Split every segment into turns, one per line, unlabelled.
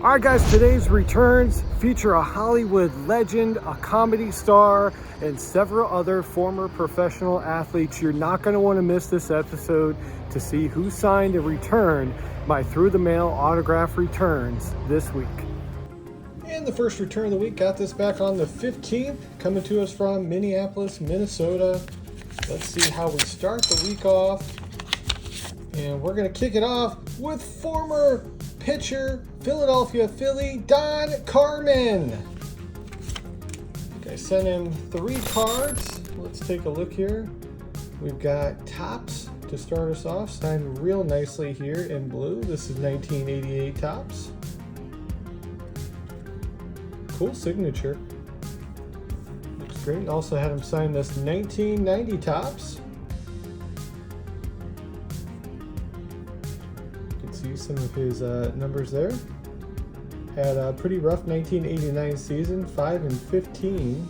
All right, guys, today's returns feature a Hollywood legend, a comedy star, and several other former professional athletes. You're not going to want to miss this episode to see who signed a return by Through the Mail Autograph Returns this week. And the first return of the week got this back on the 15th, coming to us from Minneapolis, Minnesota. Let's see how we start the week off. And we're going to kick it off with former pitcher, Philadelphia Philly, Don Carman. I think I sent him 3 cards. Let's take a look here. We've got Topps to start us off, signed real nicely here in blue. This is 1988 Topps. Cool signature. Looks great. Also had him sign this 1990 Topps. You can see some of his numbers there. Had a pretty rough 1989 season, 5-15.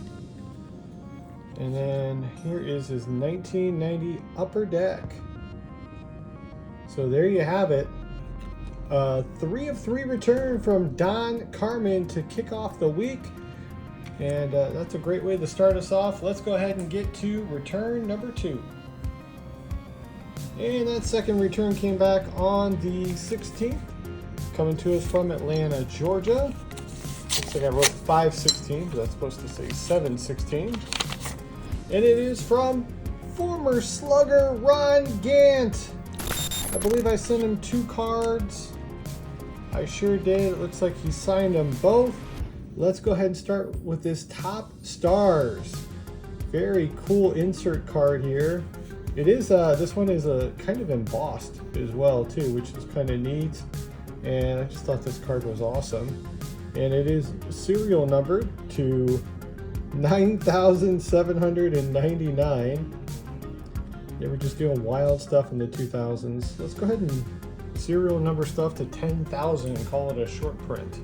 And then here is his 1990 Upper Deck. So there you have it. 3 of 3 return from Don Carman to kick off the week. And that's a great way to start us off. Let's go ahead and get to return number 2. And that second return came back on the 16th. Coming to us from Atlanta, Georgia. Looks like I wrote 5/16, but that's supposed to say 7/16. And it is from former slugger Ron Gant. I believe I sent him 2 cards. I sure did. It looks like he signed them both. Let's go ahead and start with this Top Stars. Very cool insert card here. It is, this one is kind of embossed as well too, which is kind of neat. And I just thought this card was awesome. And it is serial numbered to 9,799. They were just doing wild stuff in the 2000s. Let's go ahead and serial number stuff to 10,000 and call it a short print.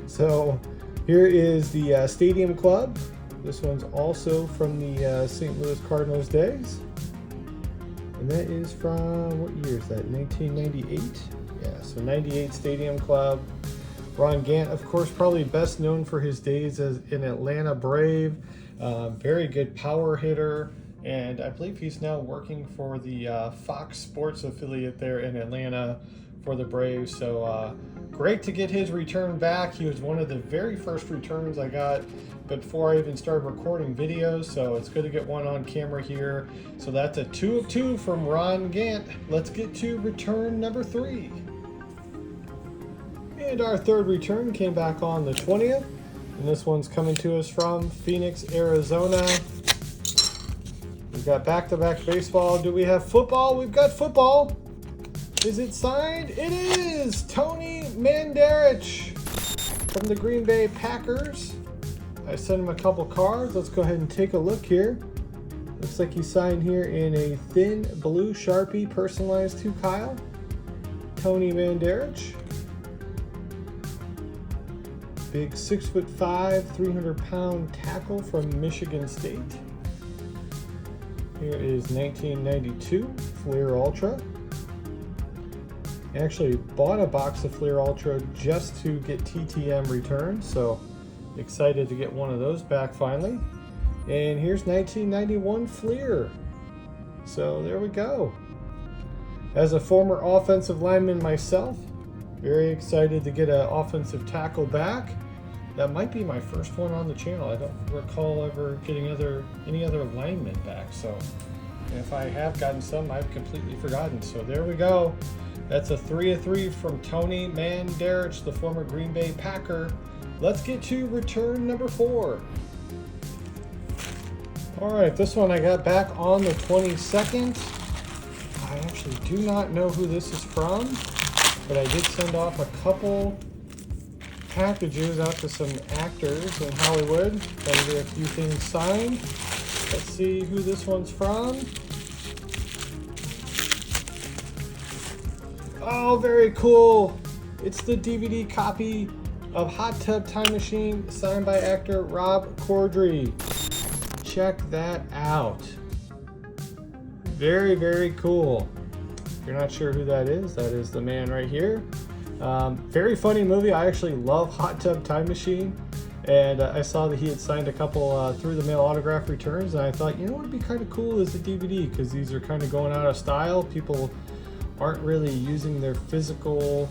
So here is the Stadium Club. This one's also from the St. Louis Cardinals days. And that is from, what year is that, 1998? Yeah, so 98 Stadium Club. Ron Gant, of course, probably best known for his days as an Atlanta Brave. Very good power hitter. And I believe he's now working for the Fox Sports affiliate there in Atlanta for the Braves. So great to get his return back. He was one of the very first returns I got before I even started recording videos. So it's good to get one on camera here. So that's a 2 of 2 from Ron Gant. Let's get to return number 3. And our third return came back on the 20th. And this one's coming to us from Phoenix, Arizona. We've got back-to-back baseball. Do we have football? We've got football. Is it signed? It is! Tony Mandarich from the Green Bay Packers. I sent him a couple cards. Let's go ahead and take a look here. Looks like he signed here in a thin blue Sharpie, personalized to Kyle. Tony Mandarich. Big 6'5", 300-pound tackle from Michigan State. Here is 1992 Fleer Ultra. I actually bought a box of Fleer Ultra just to get TTM returns, so excited to get one of those back finally. And here's 1991 Fleer. So there we go. As a former offensive lineman myself, very excited to get an offensive tackle back. That might be my first one on the channel. I don't recall ever getting any other linemen back. So if I have gotten some, I've completely forgotten. So there we go. That's a 3 of 3 from Tony Mandarich, the former Green Bay Packer. Let's get to return number 4. All right, this one I got back on the 22nd. I actually do not know who this is from, but I did send off a couple packages out to some actors in Hollywood. Trying to get a few things signed. Let's see who this one's from. Oh, very cool. It's the DVD copy of Hot Tub Time Machine signed by actor Rob Corddry. Check that out. Very, very cool. If you're not sure who that is the man right here. Very funny movie. I actually love Hot Tub Time Machine. And I saw that he had signed a couple through the mail autograph returns, and I thought, you know what would be kind of cool is a DVD, because these are kind of going out of style. People aren't really using their physical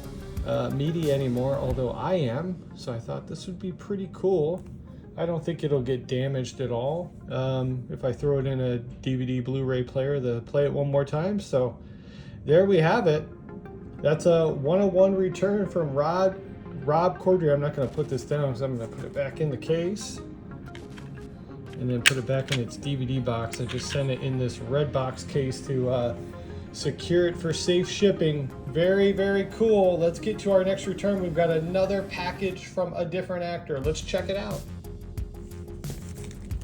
media anymore, although I am. So I thought this would be pretty cool. I don't think it'll get damaged at all if I throw it in a DVD Blu-ray player to play it one more time. So there we have it. That's a 101 return from Rob Corddry. I'm not going to put this down because I'm going to put it back in the case and then put it back in its DVD box. I just sent it in this red box case to secure it for safe shipping. Very, very cool. Let's get to our next return. We've got another package from a different actor. Let's check it out.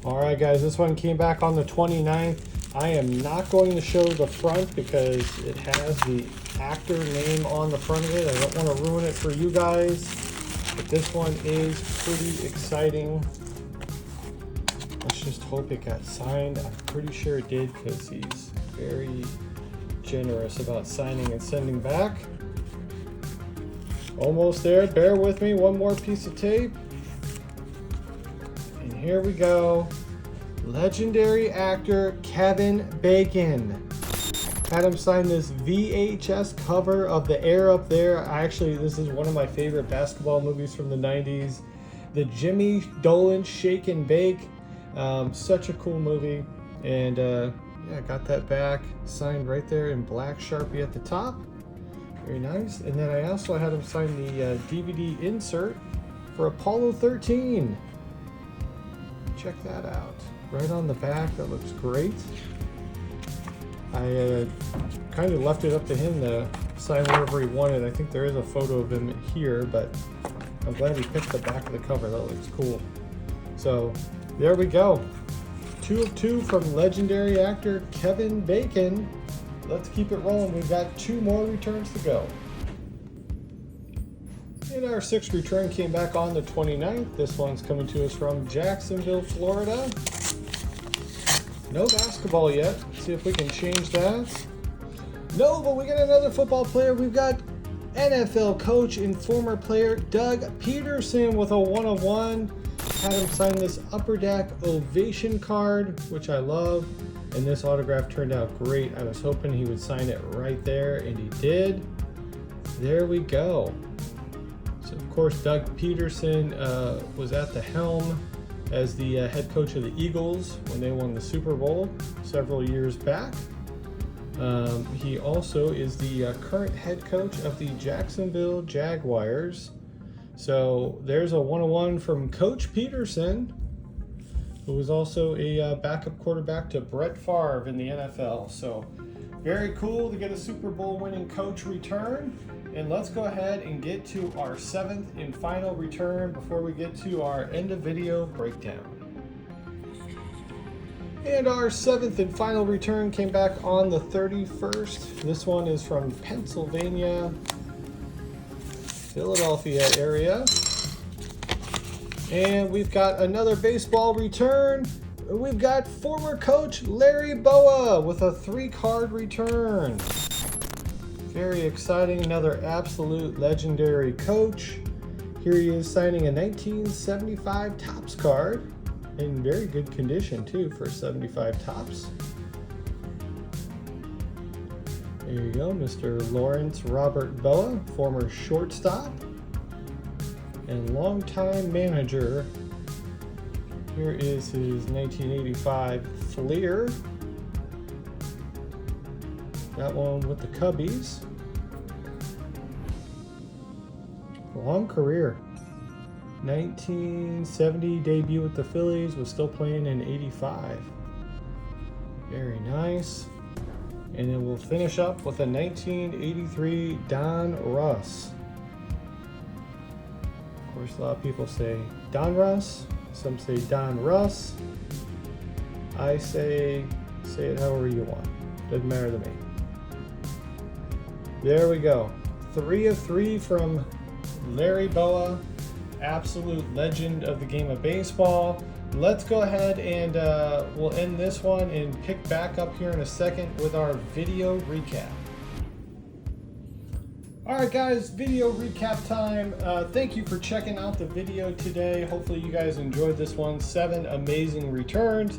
All right, guys, this one came back on the 29th. I am not going to show the front because it has the actor name on the front of it. I don't want to ruin it for you guys, but this one is pretty exciting. Let's just hope it got signed. I'm pretty sure it did because he's very generous about signing and sending back. Almost there. Bear with me. One more piece of tape. And here we go. Legendary actor Kevin Bacon. Had him sign this VHS cover of The Air Up There. This is one of my favorite basketball movies from the 90s. The Jimmy Dolan Shake and Bake. Such a cool movie. And yeah, got that back signed right there in black Sharpie at the top. Very nice. And then I also had him sign the DVD insert for Apollo 13. Check that out. Right on the back. That looks great. I kind of left it up to him to sign whatever he wanted. I think there is a photo of him here, but I'm glad he picked the back of the cover. That looks cool. So there we go. 2 of 2 from legendary actor Kevin Bacon. Let's keep it rolling. We've got 2 more returns to go. And our 6th return came back on the 29th. This one's coming to us from Jacksonville, Florida. No basketball yet. Let's see if we can change that. No, but we got another football player. We've got NFL coach and former player Doug Pederson with a 101. Had him sign this Upper Deck Ovation card, which I love. And this autograph turned out great. I was hoping he would sign it right there, and he did. There we go. So, of course, Doug Pederson was at the helm as the head coach of the Eagles when they won the Super Bowl several years back. He also is the current head coach of the Jacksonville Jaguars. So there's a 101 from Coach Pederson, who was also a backup quarterback to Brett Favre in the NFL. So very cool to get a Super Bowl winning coach return. And let's go ahead and get to our 7th and final return before we get to our end of video breakdown. And our 7th and final return came back on the 31st. This one is from Pennsylvania, Philadelphia area. And we've got another baseball return. We've got former coach Larry Bowa with a 3-card return. Very exciting, another absolute legendary coach. Here he is signing a 1975 Topps card in very good condition too for 75 Topps. There you go, Mr. Lawrence Robert Bowa, former shortstop and longtime manager. Here is his 1985 Fleer. That one with the Cubbies. Long career. 1970 debut with the Phillies, was still playing in 85. Very nice. And then we'll finish up with a 1983 Don Russ. Of course, a lot of people say Don Russ. Some say Don Russ. I say it however you want. Doesn't matter to me. There we go. 3 of 3 from Larry Bowa, absolute legend of the game of baseball. Let's go ahead and we'll end this one and pick back up here in a second with our video recap. All right, guys, video recap time. Thank you for checking out the video today. Hopefully you guys enjoyed this one. 7 amazing returns.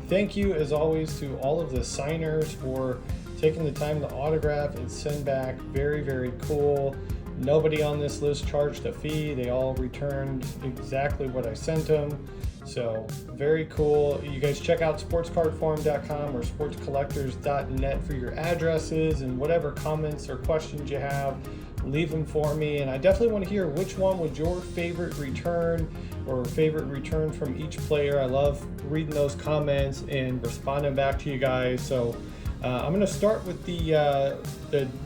Thank you, as always, to all of the signers for taking the time to autograph and send back. Very, very cool. Nobody on this list charged a fee. They all returned exactly what I sent them. So very cool. You guys check out sportscardforum.com or sportscollectors.net for your addresses, and whatever comments or questions you have, leave them for me. And I definitely want to hear which one was your favorite return or favorite return from each player. I love reading those comments and responding back to you guys. So I'm going to start with the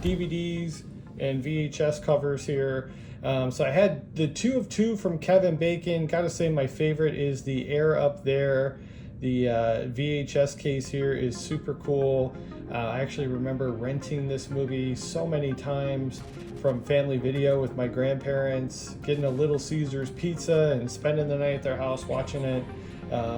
DVDs and VHS covers here. So I had the 2 of 2 from Kevin Bacon. Gotta say my favorite is the Air Up There. The VHS case here is super cool. I actually remember renting this movie so many times from Family Video with my grandparents, getting a Little Caesars pizza and spending the night at their house watching it.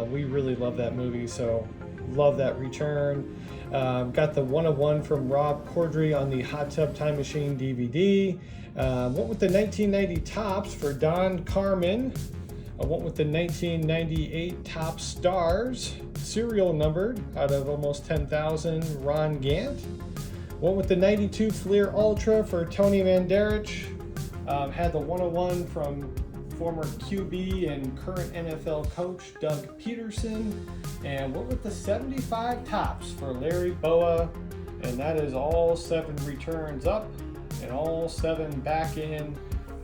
We really love that movie, so love that return. Got the 1 of 1 from Rob Corddry on the Hot Tub Time Machine DVD. Went with the 1990 Topps for Don Carman. I went with the 1998 Top Stars, serial numbered out of almost 10,000, Ron Gant. Went with the 92 Fleer Ultra for Tony Mandarich. Had the 101 from former QB and current NFL coach Doug Pederson. And went with the 75 Topps for Larry Bowa. And that is all 7 returns up and all 7 back in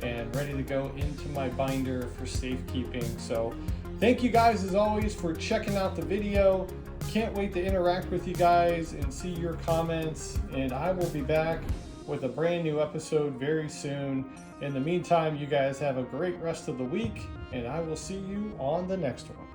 and ready to go into my binder for safekeeping. So thank you guys, as always, for checking out the video. Can't wait to interact with you guys and see your comments, and I will be back with a brand new episode very soon. In the meantime, you guys have a great rest of the week, and I will see you on the next one.